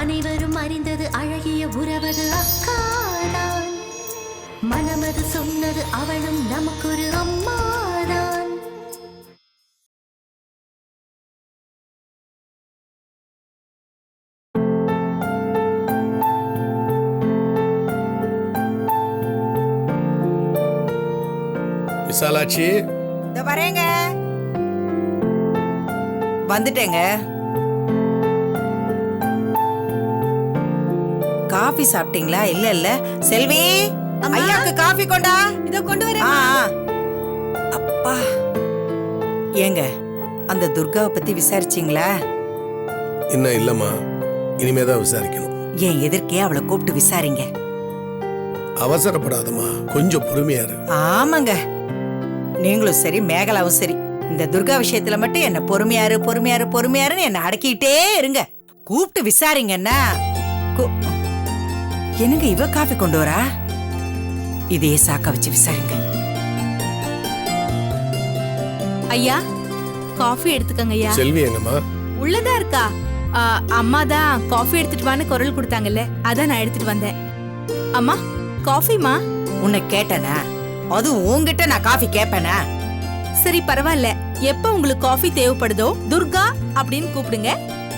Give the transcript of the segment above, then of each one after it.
அனைவரும் அறிந்தது அழகிய உறவது அக்காதான். மனமது சொன்னது அவளும் நமக்கொரு அம்மாதான். விசாலாட்சி, இதோ வரேங்க. வந்துட்டேங்க. காபி சாப்பிட்டீங்களா? இல்ல இல்ல. செல்வி, ஐயாக்கு காபி கொண்டா. இதோ கொண்டு வரேன். அப்பா, ஏங்க அந்த துர்காவை பத்தி விசாரிச்சீங்களா? இன்னும் இல்லம்மா, இனிமேதான் விசாரிக்கணும். என் எதிர்க்கே அவளை கூப்பிட்டு விசாரிங்க. அவசரப்படாதம்மா, கொஞ்சம் பொறுமையா இரு. ஆமாங்க, நீங்களும் சரி மேகலாவும் சரி, இந்த துர்கா விஷயத்துல மட்டும் என்ன பொறுமையாரு பொறுமையாரு பொறுமையாருன்னு என்ன அடக்கிட்டே இருங்க. கூப்பிட்டு விசாரிங்கன்னா. என்னங்க இவ காஃபி கொண்டு வரா? இதே சாக்க வச்சு விசாரிங்க. ஐயா, காஃபி எடுத்துக்கங்க ஐயா. செல்வி எங்கம்மா? உள்ளதா இருக்கா? அம்மா தான் காஃபி எடுத்துட்டு வான்னு குரல் கொடுத்தாங்கல்ல, அதான் நான் எடுத்துட்டு வந்தேன். அம்மா, காஃபிமா? உன்னை கேட்டனா? அது உன்கிட்ட நான் காஃபி கேப்பேனா? சரி பரவாயில்ல, எப்ப உங்களுக்கு காஃபி தேவைப்படுதோ துர்கா அப்படின்னு கூப்பிடுங்க,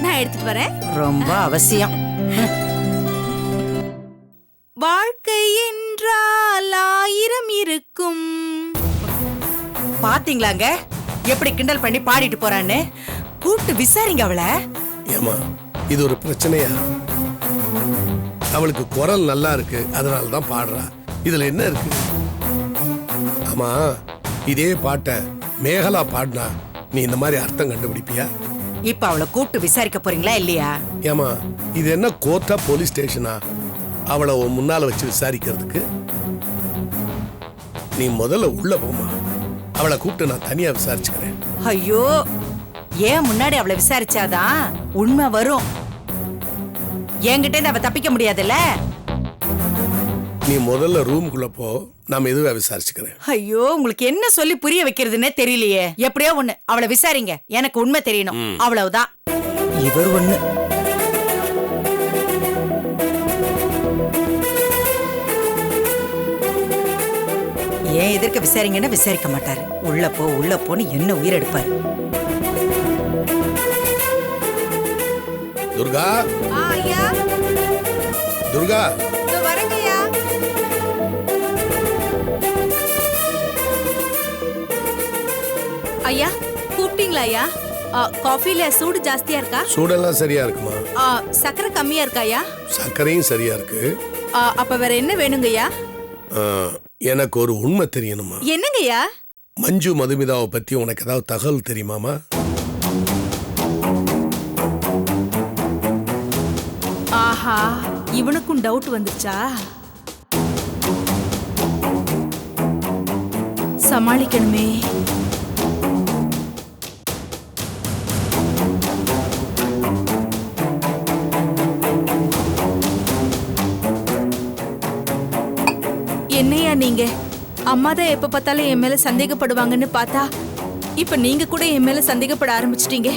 நான் எடுத்துட்டு வரேன். ரொம்ப அவசியம். வாழ்க்கை என்றால் 1000 இருக்கும். பாத்தீங்களாங்க எப்படி கிண்டல் பண்ணி பாடிட்டு போறான்னு? கூப்பிட்டு விசாரிங்க அவளை. ஏமா, இது ஒரு பிரச்சனையா? அவளுக்கு குரல் நல்லா இருக்கு, அதனாலதான் பாடுறா. இதுல என்ன இருக்கு? ஆமா, இதே பாட்ட மேகலா பாடினா நீ இந்த மாதிரி அர்த்தம் கண்டுபிடிப்பியா? இப்ப அவளை கூப்பிட்டு விசாரிக்க போறீங்களா இல்லையா? ஏமா, இது என்ன கோர்ட்டா போலீஸ் ஸ்டேஷனா அவளை முன்னால வச்சு விசாரிக்கிறதுக்கு? நீ முதல்ல உள்ள போமா, அவளை கூப்பிட்டு நான் தனியா விசாரிச்சுக்கிறேன். ஐயோ, ஏன் முன்னாடி அவளை விசாரிச்சாதான் உண்மை வரும். என்கிட்ட அவ தப்பிக்க முடியாதுல்ல. நீ முதல்ல ரூமுக்குள்ள போ, நான் எதுவா விசாரிச்சுக்கிறேன். ஐயோ, உங்களுக்கு என்ன சொல்லி புரிய வைக்கிறதுன்னே தெரியலையே. எப்படியோ ஒண்ணு அவளை விசாரிங்க, எனக்கு உண்மை தெரியணும், அவ்வளவுதான். இவர் ஒண்ணு. ஏன் எதிர்க்க விசாரிங்கன்னா விசாரிக்க மாட்டாரு. உள்ள போ உள்ள போன்னு என்ன உயிர் எடுப்பாரு. துர்கா, ஐயா துர்கா, வரங்கய்யா. ஐயா, கூப்பிட்டீங்களா ஐயா? காஃபில சூடு ஜாஸ்தியா இருக்கா? சூடெல்லாம் சரியா இருக்குமா? சக்கரை கம்மியா இருக்கா ஐயா? சர்க்கரையும் சரியா இருக்கு. அப்ப வேற என்ன வேணுங்கய்யா? எனக்கு ஒரு உண்மை தெரியணுமா? என்னங்கய்யா? மஞ்சு மதுமிதாவை பத்தி உனக்கு ஏதாவது தகவல் தெரியுமாமா? ஆஹா, இவனுக்கும் டவுட் வந்துச்சா? சமாளிக்கணுமே. என்னையா நீங்க? அம்மா தான் எப்ப பார்த்தாலும் என் மேல சந்தேகப்படுவாங்கன்னு பார்த்தா இப்ப நீங்க கூட என் மேல சந்தேகப்பட ஆரம்பிச்சிட்டீங்க.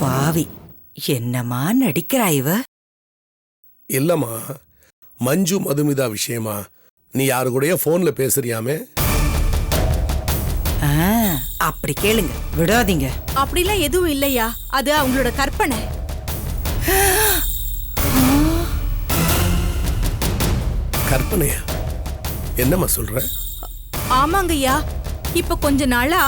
பாவி, என்னமா நடிக்கிறா இவ? இல்லம்மா, மஞ்சு மதுமிதா விஷயமா நீ யாரு கூடயோ போன்ல பேசுறியாமே? அப்படி கேளுங்க, விடாதீங்க. அப்படிலாம் எதுவும் இல்லையா, அது அவங்களோட கற்பனை. கற்பனையா? என்னம்மா சொல்ற? ஆமாங்கய்யா, இப்ப கொஞ்ச நாளா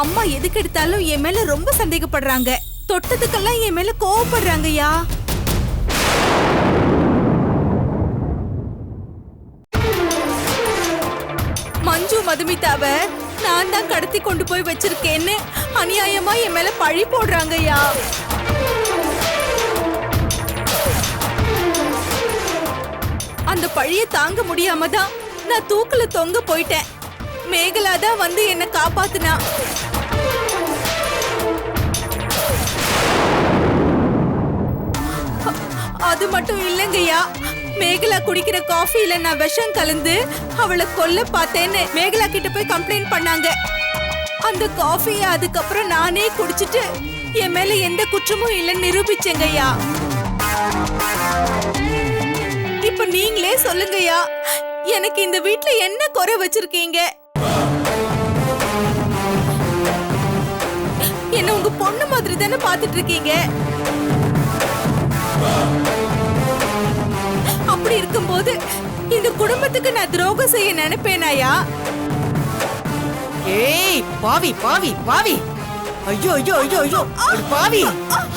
அம்மா எதுக்கு எடுத்தாலும் என் மேல ரொம்ப சந்தேகப்படுறாங்க. தொட்டதுக்கெல்லாம் என் மேல கோவப்படுறாங்கய்யா. மஞ்சு மதுமிதாவ நான் தான் கடத்தி கொண்டு போய் வச்சிருக்கேன்னு அநியாயமா என் மேல பழி போடுறாங்கய்யா. அந்த பழிய தாங்க முடியாம தான் நான் தூக்குல தொங்க போயிட்டேன். மேகலா தான் வந்து என்ன காப்பாத்துனா. அது மட்டும் இல்லங்கய்யா, மேகலா குடிக்கிற காஃபில நான் விஷம் கலந்து அவளை கொல்ல பார்த்தேன்னு மேகலா கிட்ட போய் கம்ப்ளைண்ட் பண்ணாங்க. அந்த காஃபியை அதுக்கப்புறம் நானே குடிச்சிட்டு என் மேல எந்த குற்றமும் இல்லைன்னு நிரூபிச்சேங்கய்யா. இப்ப நீங்களே சொல்லுங்கய்யா, எனக்கு இந்த வீட்ல என்ன குறை வச்சிருக்கீங்க? என்ன உங்க பொண்ணு மாதிரி தானே பாத்துட்டு இருக்கீங்க. அப்படி இருக்கும்போது இந்த குடும்பத்துக்கு நான் துரோகம் செய்ய நினைப்பேனாயா? ஏய் பாவி பாவி பாவி, ஐயோ ஐயோ ஐயோ ஐயோ, ஒரு பாவி,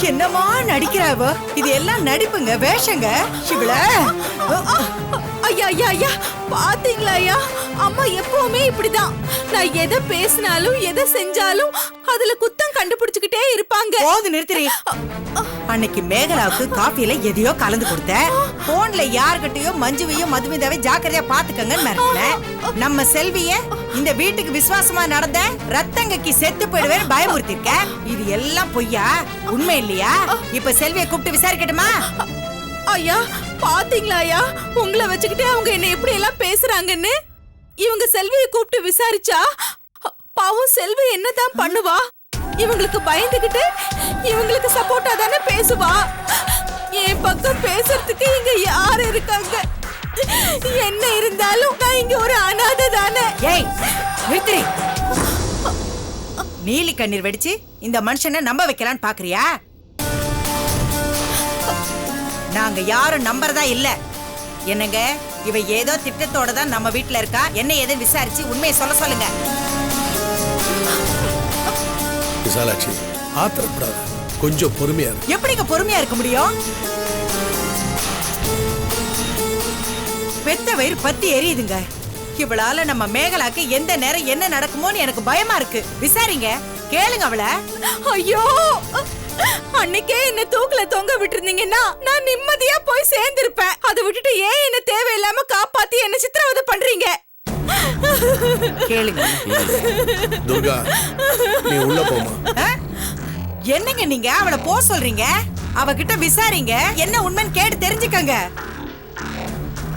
என்னமா நடிக்கிறாவ? இது எல்லாம் நடிப்புங்க, வேஷங்க. இவள ஐயா ஐயா ஐயா, பாத்தீங்களா ஐயா, அம்மா எப்பவுமே இப்படிதான். நான் எதை பேசினாலும் எதை செஞ்சாலும் அதுல குத்தம் கண்டுபிடிச்சுக்கிட்டே இருப்பாங்க. போது நிறுத்துறீ. அன்னைக்கு மேகலாவுக்கு காஃபில எதையோ கலந்து கொடுத்த, போன்ல யார்கிட்டயோ மஞ்சுவையும் மதுமிதாவை ஜாக்கிரதையா பாத்துக்கங்கன்னு மிரட்டினேன். நம்ம செல்விய இந்த வீட்டுக்கு விசுவாசமா நடந்த ரத்தங்கக்கு செத்து போயிடுவேன் பயமுறுத்திருக்க. இது எல்லாம் பொய்யா, உண்மை இல்லையா? இப்ப செல்வியை கூப்பிட்டு விசாரிக்கட்டுமா? ஐயா பாத்தீங்களா ஐயா, உங்களை வச்சுக்கிட்டே அவங்க என்ன எப்படி எல்லாம் பேசுறாங்கன்னு. இவங்க செல்வியை கூப்பிட்டு விசாரிச்சா பாவம் செல்வி என்னதான் பண்ணுவா? இவங்களுக்கு பயந்துகிட்டு இவங்களுக்கு சப்போர்ட்டா தானே பேசுவா. என் பக்கம் பேசுறதுக்கு இங்க யாரு இருக்காங்க? என்ன இருந்தாலும் நான் இங்க ஒரு அனாதை தானே. ஏய் நிறுத்துறீ. நீலி கண்ணீர் வெடிச்சு இந்த மனுஷனை நம்ப வைக்கலான்னு பாக்குறியா? நாங்க யாரும் நம்பறதா இல்ல. என்னங்க, இவ ஏதோ திட்டத்தோட தான் நம்ம வீட்டுல இருக்கா. என்ன ஏதுன்னு விசாரிச்சு உண்மையை சொல்ல சொல்லுங்க. விசாலாட்சி, ஆத்திரப்படாத, கொஞ்சம் பொறுமையா இரு. எப்படிங்க பொறுமையா இருக்க முடியும்? பெத்த வயிறு பத்தி எரியுதுங்க. இவளால நம்ம மேகலாக்கு எந்த நேரம் என்ன நடக்குமோன்னு எனக்கு பயமா இருக்கு. விசாரிங்க, கேளுங்க அவளை. ஐயோ, அன்னைக்கே என்ன தூக்குல தொங்க விட்டுருந்தீங்கன்னா நான் நிம்மதியா போய் சேர்ந்திருப்பேன். அதை விட்டுட்டு ஏன் என்ன தேவையில்லாம காப்பாத்தி என்ன சித்திரவதை பண்றீங்க? கேளுங்க. துர்கா, நீ உள்ள போமா. என்னங்க நீங்க அவளை போ சொல்றீங்க? அவகிட்ட விசாரிங்க, என்ன உண்மைன்னு கேட்டு தெரிஞ்சுக்கங்க.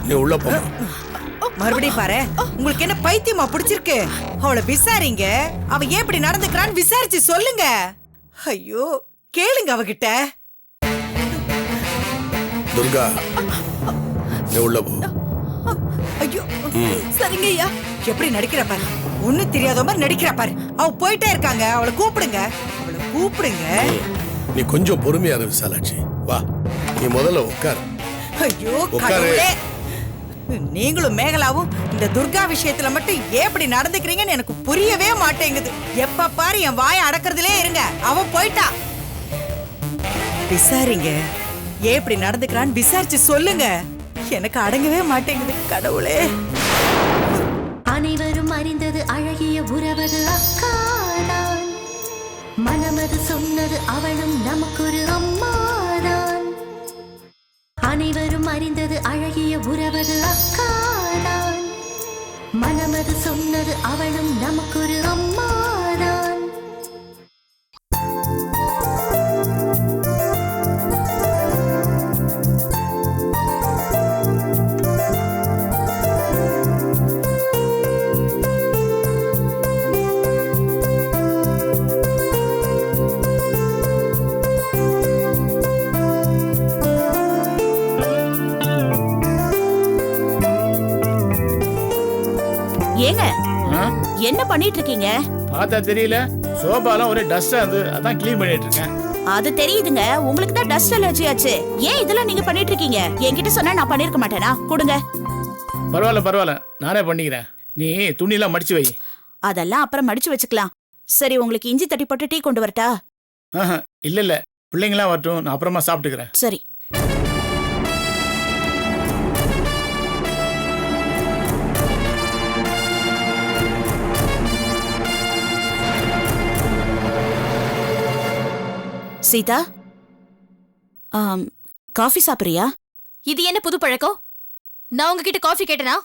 நீ உள்ள போமா. மறுபடியும் பாரு, உங்களுக்கு என்ன பைத்தியமா பிடிச்சிருக்கு? அவளை விசாரிங்க, அவ ஏன் இப்படி நடந்துக்கிறான்னு விசாரிச்சு சொல்லுங்க. ஐயோ, கேளுங்க அவகிட்ட. துர்கா, நீ உள்ள போ. ஐயோ, சரிங்க ஐயா. எப்படி நடிக்கிற பாரு, ஒண்ணும் தெரியாத மாதிரி நடிக்கிற பாரு. அவ போயிட்டே இருக்காங்க, அவளை கூப்பிடுங்க, அவளை கூப்பிடுங்க. நீ கொஞ்சம் பொறுமையா இரு விசாலாட்சி. வா, நீ முதல்ல உட்கார். ஐயோ உட்காரு. கடவுளே, நீங்களும் மேகலாவும் இந்த துர்கா விஷயத்துல மட்டும் ஏன் இப்படி நடந்துக்கிறீங்கன்னு எனக்கு புரியவே மாட்டேங்குது. எப்ப பாரு என் வாயை அடக்கிறதுலே இருங்க. அவ போயிட்டா. விசாரிங்க, ஏன் இப்படி நடந்துக்கிறான்னு விசாரிச்சு சொல்லுங்க. எனக்கு அடங்கவே மாட்டேங்குது கடவுளே. அனைவரும் அறிந்தது அழகிய உறவது அக்காதான். மனமது சொன்னது அவளும் நமக்கொரு அம்மாதான். அனைவரும் அறிந்தது அழகிய உறவது அக்காதான். மனமது சொன்னது அவளும் நமக்கொரு அம்மாதான். ஏங்க, என்ன பண்ணிட்டு இருக்கீங்க? பார்த்தா தெரியல, சோபாலாம் ஒரே டஸ்டா இருந்து அதான் க்ளீன் பண்ணிட்டு இருக்கேன். அது தெரியுதுங்க, உங்களுக்கு தான் டஸ்ட் அலர்ஜி ஆச்சு. ஏன் இதெல்லாம் நீங்க பண்ணிட்டு இருக்கீங்க? என்கிட்ட சொன்னா நான் பண்ணிருக்க மாட்டேனா? கொடுங்க. பரவாயில்ல பரவாயில்ல, நானே பண்ணிக்கிறேன். நீ துணியெல்லாம் மடிச்சு வை. அதெல்லாம் அப்புறம் மடிச்சு வச்சுக்கலாம். சரி, உங்களுக்கு இஞ்சி தட்டி போட்டு டீ கொண்டு வரட்டா? இல்ல இல்ல, பிள்ளைங்களாம் வரட்டும், நான் அப்புறமா சாப்பிட்டுக்கிறேன். சரி. சீதா, காஃபி சாப்பிடுறியா? இது என்ன புது பழக்கம்? நான் உங்ககிட்ட காஃபி கேட்டனா?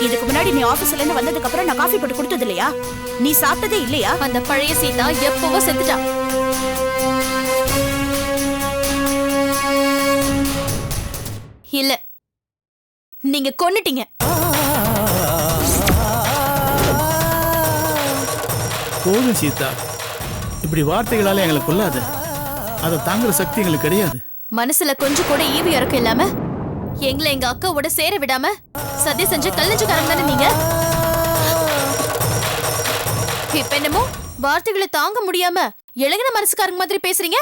இதுக்கு முன்னாடி நீ ஆபீஸ்ல இருந்து வந்ததுக்கு அப்புறம் நான் காஃபி போட்டு கொடுத்தது இல்லையா? நீ சாப்பிட்டதே இல்லையா? அந்த பழைய சீதா எப்பவோ செத்துட்டா. இல்ல, நீங்க கொன்னுட்டீங்க. போதும் சீதா, இப்படி வார்த்தைகளால எங்களை கொல்லாத. அதை தாங்குற சக்தி எங்களுக்கு கிடையாது. மனசுல கொஞ்சம் கூட ஈவு இறக்கம் இல்லாம எங்களை எங்க அக்காவோட சேர விடாம சத்திய செஞ்ச கல்லஞ்சக்காரங்க தானே நீங்க. இப்ப என்னமோ வார்த்தைகளை தாங்க முடியாம இளகின மனசுக்காரங்க மாதிரி பேசுறீங்க.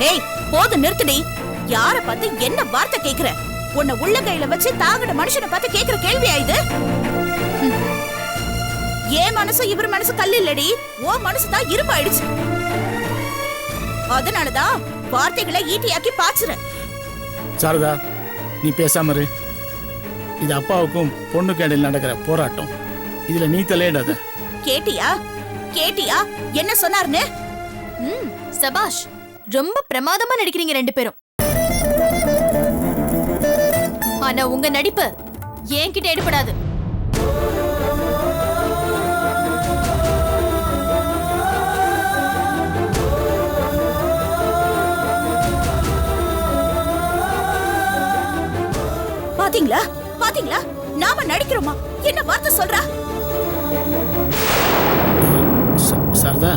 ஏய் போது நிறுத்துடி. யார பார்த்து என்ன வார்த்தை கேக்குற? உன்னை உள்ள கையில வச்சு தாங்கட மனுஷனை பார்த்து கேக்குற கேள்வியா இது? ஏன் மனசு இவர் மனசு கல் இல்லடி, ஓ மனசுதான் இரும்பாயிடுச்சு. அதனாலதான் வார்த்தைகளை ஈட்டியாக்கி பாச்சுற. சாரதா, நீ பேசாம இரு. இது அப்பாவுக்கும் பொண்ணுக்கு இடையில் நடக்கிற போராட்டம். இதுல நீ தலையிடாத. கேட்டியா கேட்டியா என்ன சொன்னார்னு? சபாஷ், ரொம்ப பிரமாதமா நடிக்கிறீங்க ரெண்டு பேரும். ஆனா உங்க நடிப்பு என்கிட்ட எடுபடாது. பாத்தீங்களா பாத்தீங்களா, நாம நடிக்கிறோமா? என்ன வார்த்தை சொல்றா? சாரதா,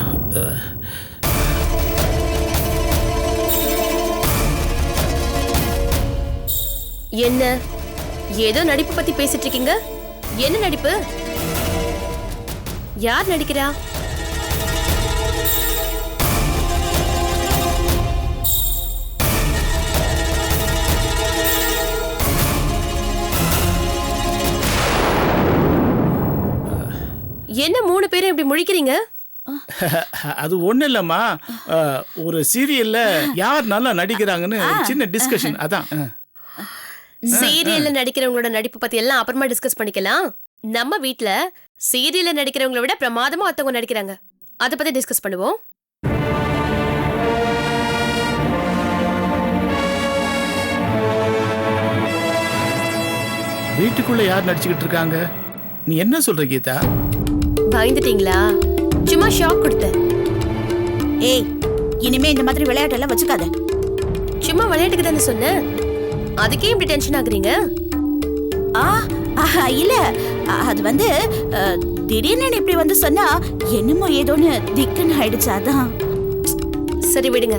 என்ன ஏதோ நடிப்பு பத்தி பேசிட்டு இருக்கீங்க? என்ன நடிப்பு? யார் நடிக்கிறா? என்ன மூணு பேரும் இப்படி முழிக்கிறீங்க? அது ஒண்ணு இல்லம்மா, ஒரு சீரியல்ல யார் நல்லா நடிக்கிறாங்கன்னு சின்ன டிஸ்கஷன். அதான். சீரியல்ல நடிக்கிறவங்களோட நடிப்பு பத்தி எல்லாம் அப்புறமா டிஸ்கஸ் பண்ணிக்கலாம். நம்ம வீட்ல சீரியல்ல நடிக்கிறவங்கள விட பிரமாதமா ஒருத்தவங்க நடிக்கிறாங்க, அத பத்தி டிஸ்கஸ் பண்ணுவோம். வீட்டுக்குள்ள யார் நடிச்சுக்கிட்டு இருக்காங்க? நீ என்ன சொல்ற கீதா? பயந்துட்டீங்களா? சும்மா ஷாக் கொடுத்தேன். ஏய், இனிமே இந்த மாதிரி விளையாட்டெல்லாம் வச்சுக்காத. சும்மா விளையாட்டுக்கு தானே சொன்னேன், அதுக்கே இப்படி டென்ஷன் ஆகுறீங்க? இல்ல, அது வந்து திடீர்னு இப்படி வந்து சொன்னா என்னமோ ஏதோன்னு திக்குன்னு ஆயிடுச்சு, அதான். சரி விடுங்க,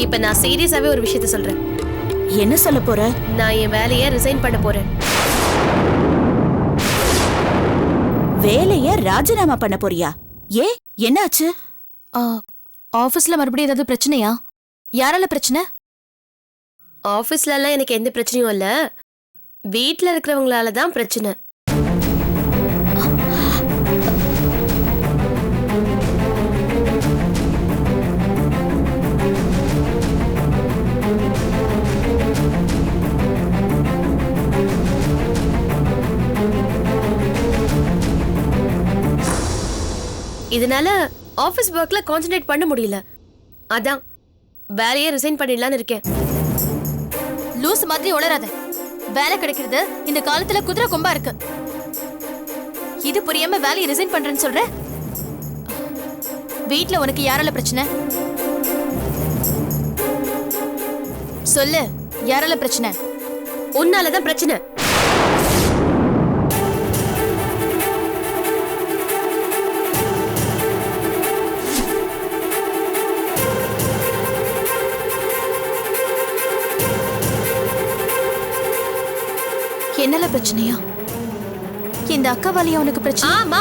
இப்ப நான் சீரியஸாவே ஒரு விஷயத்த சொல்றேன். என்ன சொல்ல போற? நான் என் வேலையை ரிசைன் பண்ண போறேன். வேலைய ராஜினாமா பண்ண போறியா? ஏ, என்னாச்சு? ஆபீஸ்ல மறுபடியும் ஏதாவது பிரச்சனையா? யாரால பிரச்சனை? ஆபீஸ்ல எல்லாம் எனக்கு எந்த பிரச்சனையும் இல்ல, வீட்ல இருக்கிறவங்களால தான் பிரச்சனை. இதனால ஆபீஸ் ஒர்க்ல கான்சென்ட்ரேட் பண்ண முடியல, அதான் வேலையை ரிசைன் பண்ணிடலான்னு இருக்கேன். லூஸ் மாதிரி உளராத. வேலை கிடைக்கிறது இந்த காலத்துல குதிரை கொம்பா இருக்கு. இது புரியாம வேலையை ரிசைன் பண்றேன்னு சொல்ற? வீட்ல உனக்கு யாரால பிரச்சனை? சொல்லு, யாரால பிரச்சனை? உன்னாலதான் பிரச்சனை. என்னால பிரச்சனையா? இந்த அக்காவாலியா உனக்கு பிரச்சனை? ஆமா,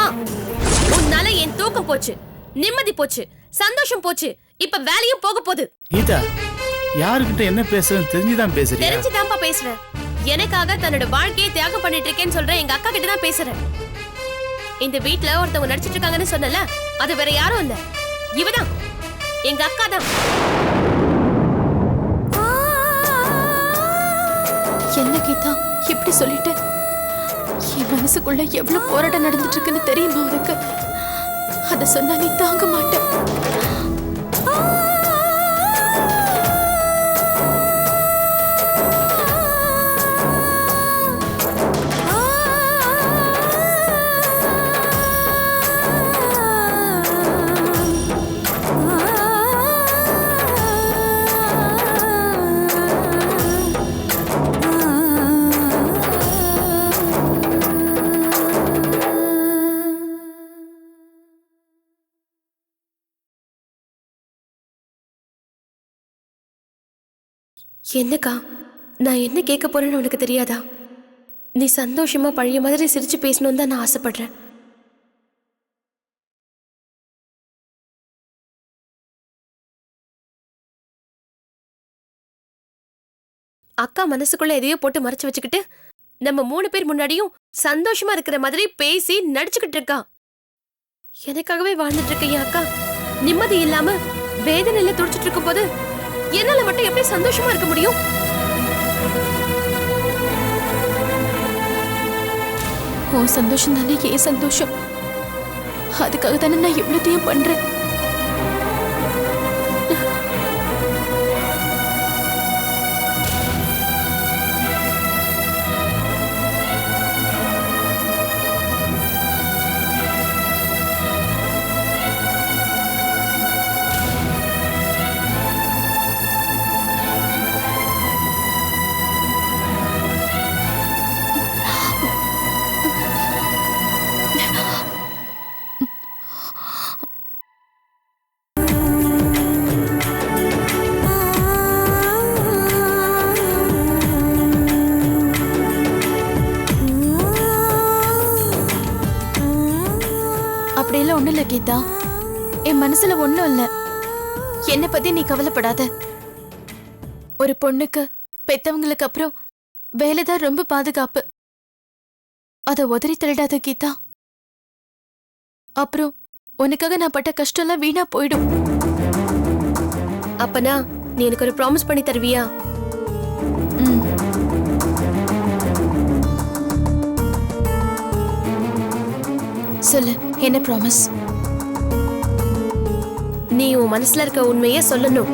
உன்னால என் தூக்கம் போச்சு, நிம்மதி போச்சு, சந்தோஷம் போச்சு, இப்ப வேலையும் போக போகுது. கீதா, யாருக்கிட்ட என்ன பேசுறேன்னு தெரிஞ்சுதான் பேசுறேன். தெரிஞ்சுதான்ப்பா பேசுறேன். எனக்காக தன்னோட வாழ்க்கையை தியாகம் பண்ணிட்டு இருக்கேன்னு சொல்றேன். எங்க அக்கா கிட்ட தான் பேசுறேன். இந்த வீட்ல ஒருத்தவங்க நடிச்சிட்டு இருக்காங்கன்னு சொன்னல, அது வேற யாரும் இல்ல, இவதான், எங்க அக்கா தான். என்ன கீதா இப்படி சொல்லிட்டு? என் மனசுக்குள்ள எவ்வளவு போராட்டம் நடந்துட்டு இருக்குன்னு தெரியுமா உனக்கு? அத சொன்னா நீ தாங்க மாட்ட. என்னக்கா, நான் என்ன கேட்க போறேன்னு உனக்கு தெரியாதா? நீ சந்தோஷமா பழைய மாதிரி சிரிச்சு பேசணும்னு தான் நான் ஆசைப்படுறேன். அக்கா மனசுக்குள்ள எதையோ போட்டு மறைச்சு வச்சுக்கிட்டு நம்ம 3 பேர் முன்னாடியும் சந்தோஷமா இருக்கிற மாதிரி பேசி நடிச்சுக்கிட்டு இருக்கா. எனக்காகவே வாழ்ந்துட்டு இருக்க என் அக்கா நிம்மதி இல்லாம வேதனையில துடிச்சிட்டு இருக்கும் போது என்னால மட்டும் எப்படி சந்தோஷமா இருக்க முடியும்? உன் சந்தோஷம் தானே ஏன் சந்தோஷம். அதுக்காக தானே நான் எவ்வளோத்தையும் பண்றேன். அப்படியெல்லாம் ஒண்ணும் இல்ல கீதா. என் மனசுல ஒண்ணும் இல்ல. என்னை பத்தி நீ கவலைப்படாத. ஒரு பொண்ணுக்கு பெத்தவங்களுக்கு அப்புறம் வேலைதான் ரொம்ப பாதுகாப்பு. அத உதறி தள்ளிடாத கீதா. அப்புறம் உனக்காக நான் பட்ட கஷ்டம்லாம் வீணா போயிடும். அப்பனா நீ எனக்கு ஒரு ப்ராமிஸ் பண்ணி தருவியா? சொல்லு, என்ன ப்ராமிஸ்? நீ உன் மனசுல இருக்க உண்மையே சொல்லணும்.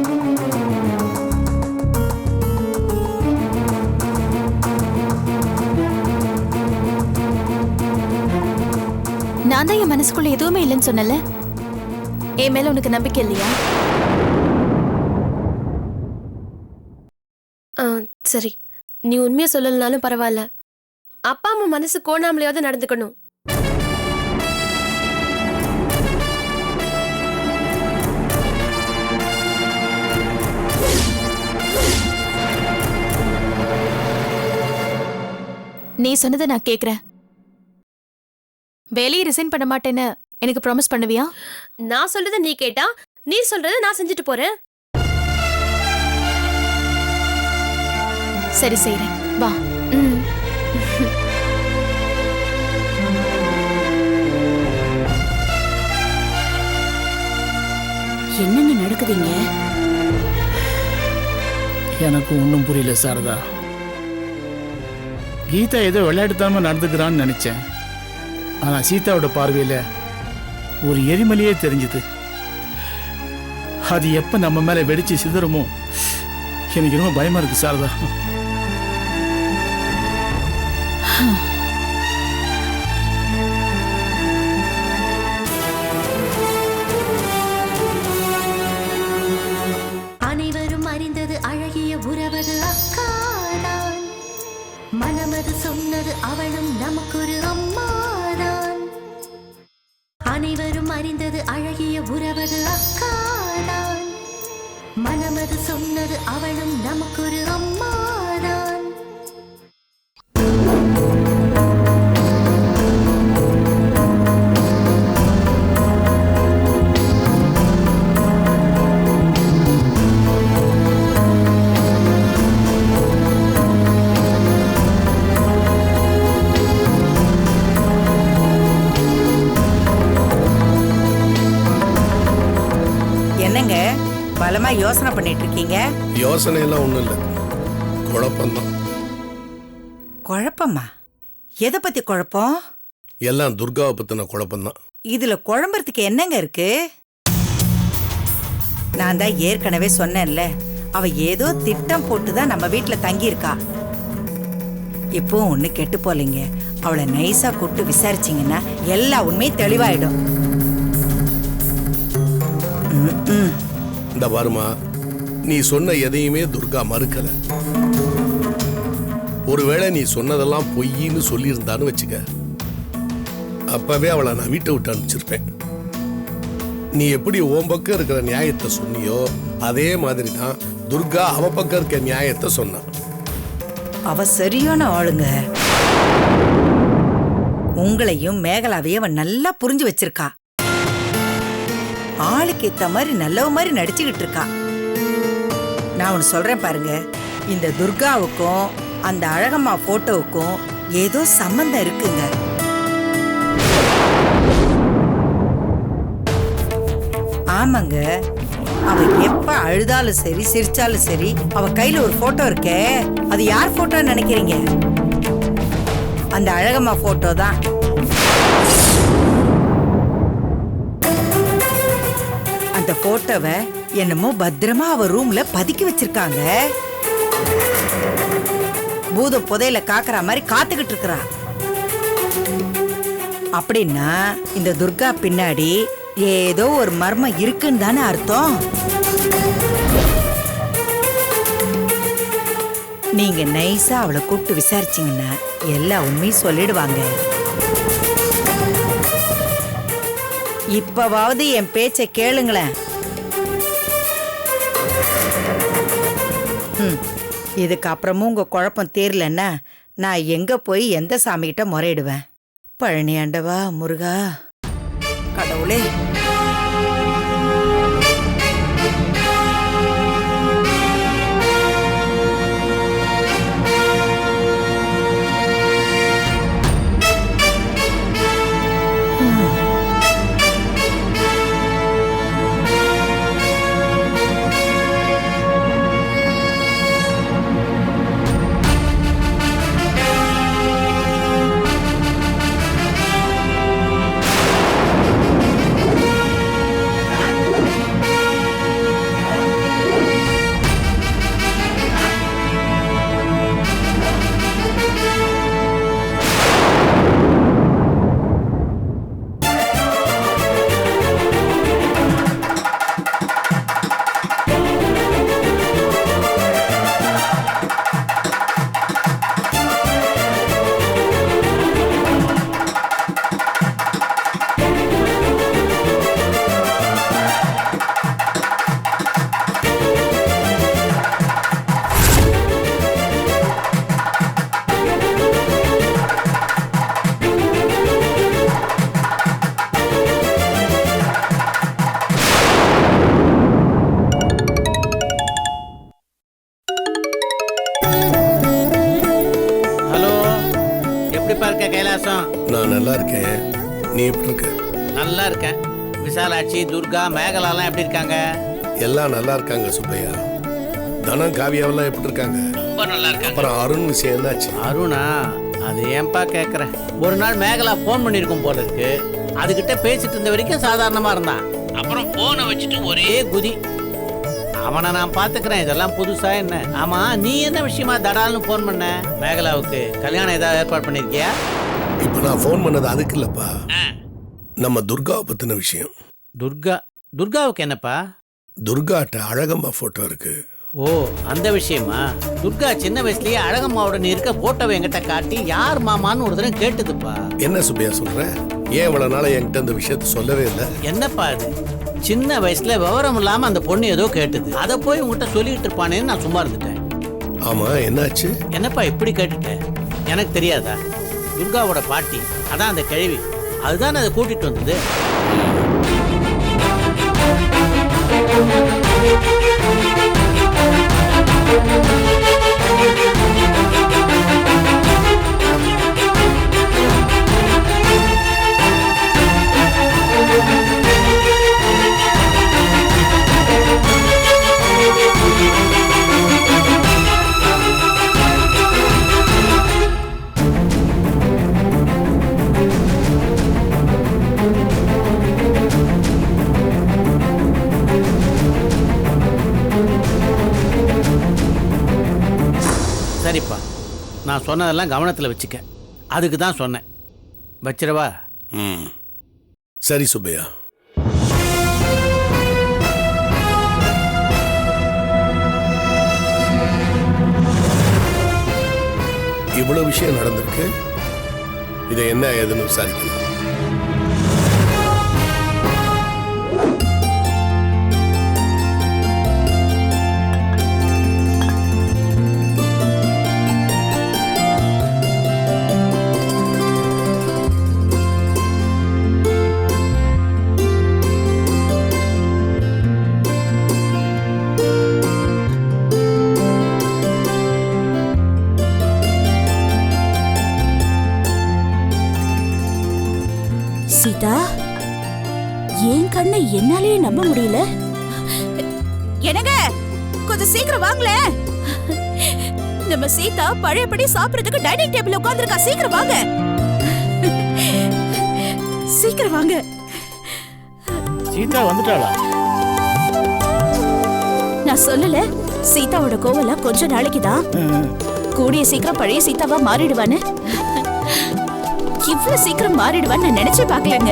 நான் தான் என் மனசுக்குள்ள எதுவுமே இல்லைன்னு சொன்னல. என் மேல உனக்கு நம்பிக்கை இல்லையா? சரி, நீ உண்மையை சொல்லலனாலும் பரவாயில்ல. அப்பா அம்மா மனசு கோணாமலையாவது நடந்துக்கணும். நீ சொன்னதை நான் கேக்குறேன். வேலையை ரிசைன் பண்ண மாட்டேன்னு எனக்கு ப்ராமிஸ் பண்ணுவியா? நான் சொல்றத நீ கேட்டா, நீ சொல்றத நான் செஞ்சுட்டு போறேன். சரி, செய்றேன். வா. என்னங்க நடக்குதுங்க? எனக்கு ஒன்றும் புரியல சாரதா. கீதா ஏதோ விளையாட்டுத்தனமா நடந்துக்கிறான்னு நினைச்சேன். ஆனா சீதாவோட பார்வையில ஒரு எரிமலையே தெரிஞ்சுது. அது எப்ப நம்ம மேல வெடிச்சு சிதறுமோ எனக்கு ரொம்ப பயமா இருக்கு சாரதா. அனைவரும் அறிந்தது அழகிய உறவது அக்காதான். மனமது சொன்னது அவளும் நமக்கொரு அம்மாதான். அனைவரும் அறிந்தது அழகிய உறவது அக்காதான். மனமது சொன்னது அவளும் நமக்கொரு அம்மாதான். என்னங்க பலமா யோசனை பண்ணிட்டு இருக்கீங்க? யோசனை எல்லாம் ஒண்ணும் இல்லை, குழப்பம்தான். குழப்பமா? எதை பத்தி குழப்பம்? எல்லாம் துர்காவை பத்தின குழப்பம்தான். இதுல குழம்புறதுக்கு என்னங்க இருக்கு? நான் தான் ஏற்கனவே சொன்னேன்ல, அவ ஏதோ திட்டம் போட்டுதான் நம்ம வீட்டுல தங்கி இருக்கா. இப்போ ஒண்ணு கெட்டு போலீங்க. அவளை நைஸா கூப்பிட்டு விசாரிச்சீங்கன்னா எல்லா உண்மையும் தெளிவாயிடும். இந்த பாருமா, நீ சொன்ன எதையுமே துர்கா மறுக்கல. ஒருவேளை நீ சொன்னதெல்லாம் பொய்ன்னு சொல்லியிருந்தான்னு வச்சுக்க, அப்பவே அவளை நான் வீட்டை விட்டு அனுப்பிச்சிருப்பேன். நீ எப்படி உன் பக்கம் இருக்கிற நியாயத்தை சொன்னியோ அதே மாதிரி தான் துர்கா அவ பக்கம் இருக்க நியாயத்தை சொன்னான். அவ சரியான ஆளுங்க. உங்களையும் மேகலாவையும் அவன் நல்லா புரிஞ்சு வச்சிருக்கா. ஆளுக்கு ஏத்த மாதிரி நல்லவ மாதிரி நடிச்சுக்கிட்டு இருக்கா. நான் ஒன்னு சொல்றேன் பாருங்க, இந்த துர்காவுக்கும் அந்த அழகம்மா போட்டோவுக்கும் ஏதோ சம்பந்தம் இருக்குங்க. ஆமாங்க, அவ எப்ப அழுதாலும் சரி சிரிச்சாலும் சரி அவ கையில ஒரு போட்டோ இருக்கே, அது யார் போட்டோ நினைக்கிறீங்க? அந்த அழகம்மா போட்டோ தான். அந்த போட்டோவை என்னமோ பத்திரமா அவ ரூம்ல பதுக்கி வச்சிருக்காங்க. பூத புதையில காக்குற மாதிரி காத்துக்கிட்டு இருக்கிறா. அப்படின்னா இந்த துர்கா பின்னாடி ஏதோ ஒரு மர்மம் இருக்குன்னு தானே அர்த்தம். நீங்க நைஸா அவளை கூப்பிட்டு விசாரிச்சீங்கன்னா எல்லா உண்மையும் சொல்லிடுவாங்க. இப்பவாவது என் பேச்சை கேளுங்களேன். இதுக்கு அப்புறமும் உங்க குழப்பம் தீரலன்னா நான் எங்க போய் எந்த சாமிகிட்ட முறையிடுவேன்? பழனி ஆண்டவா, முருகா, கடவுளே. கைலாசம், நான் நல்லா இருக்கேன். நீ எப்படி இருக்க? நல்லா இருக்கேன். விசாலாட்சி, துர்கா, மேகலாலாம் எப்படி இருக்காங்க? எல்லாம் நல்லா இருக்காங்க சுப்பையா. தனம், காவியாவெல்லாம் எப்படி இருக்காங்க? ரொம்ப நல்லா இருக்காங்க. அப்புறம் அருண் விஷயம் என்னாச்சு? அருணா, அது ஏன்பா கேட்குறேன்? ஒரு நாள் மேகலா ஃபோன் பண்ணியிருக்கும் போல இருக்கு. அதுகிட்ட பேசிட்டு இருந்த வரைக்கும் சாதாரணமாக இருந்தான். அப்புறம் ஃபோனை வச்சுட்டு ஒரே குதி. அவனை நான் பார்த்துக்கிறேன், இதெல்லாம் புதுசா என்ன? ஆமா, நீ என்ன விஷயமா தடால்னு ஃபோன் பண்ண? மேகலாவுக்கு கல்யாணம் ஏதாவது ஏற்பாடு பண்ணிருக்கியா? இப்ப நான் ஃபோன் பண்ணது அதுக்கு இல்லப்பா, நம்ம துர்காவை பத்தின விஷயம். துர்காவுக்கு என்னப்பா? துர்காட்ட அழகம்மா போட்டோ இருக்கு. ஓ, அந்த விஷயமா? துர்கா சின்ன வயசுலயே அழகம்மாவோட நீ இருக்க போட்டோவை என்கிட்ட காட்டி யார் மாமான்னு ஒரு தடவை கேட்டுதுப்பா. என்ன சுப்பையா சொல்ற? ஏன் இவ்வளவு நாளா என்கிட்ட இந்த விஷயத்த சொல்லவே இல்லை? என்னப்பா அது? சின்ன வயசுல விவரம் இல்லாம அந்த பொண்ணு ஏதோ கேட்டுது, அதை போய் உங்ககிட்ட சொல்லிட்டு இருப்பானேன்னு நான் சும்மா இருந்துட்டேன். ஆமா, என்னாச்சு? என்னப்பா இப்படி கேட்டுட்டேன்? எனக்கு தெரியாதா? துர்காவோட பாட்டி, அதான் அந்த கிழவி, அதுதான் அதை கூட்டிட்டு வந்தது. சரிப்பா, நான் சொன்னதெல்லாம் கவனத்தில் வச்சுக்க. அதுக்கு தான் சொன்னேன். வச்சிரவா? சரி சுப்பையா. இவ்வளவு விஷயம் நடந்திருக்கு, இதை என்ன ஏதுன்னு விசாரிக்கணும். சீதா, என் கண்ணை என்னாலேயே நம்ப முடியல. என்னங்க, கொஞ்சம் சீக்கிரம் வாங்களே. நம்ம சீதா பழையபடி சாப்பிடுறதுக்கு டைனிங் டேபிள் உட்கார்ந்திருக்கா. சீக்கிரம் வாங்க, சீக்கிரம் வாங்க. சீதா வந்துட்டாளா? நான் சொல்லல, சீதாவோட கோவலா கொஞ்ச நாளைக்கு தான், கூடிய சீக்கிரம் பழைய சீதாவா மாறிடுவான்னு. இவ்வளவு சீக்கிரம் மாறிடுவான்னு நான் நினைச்சே பாக்கலங்க.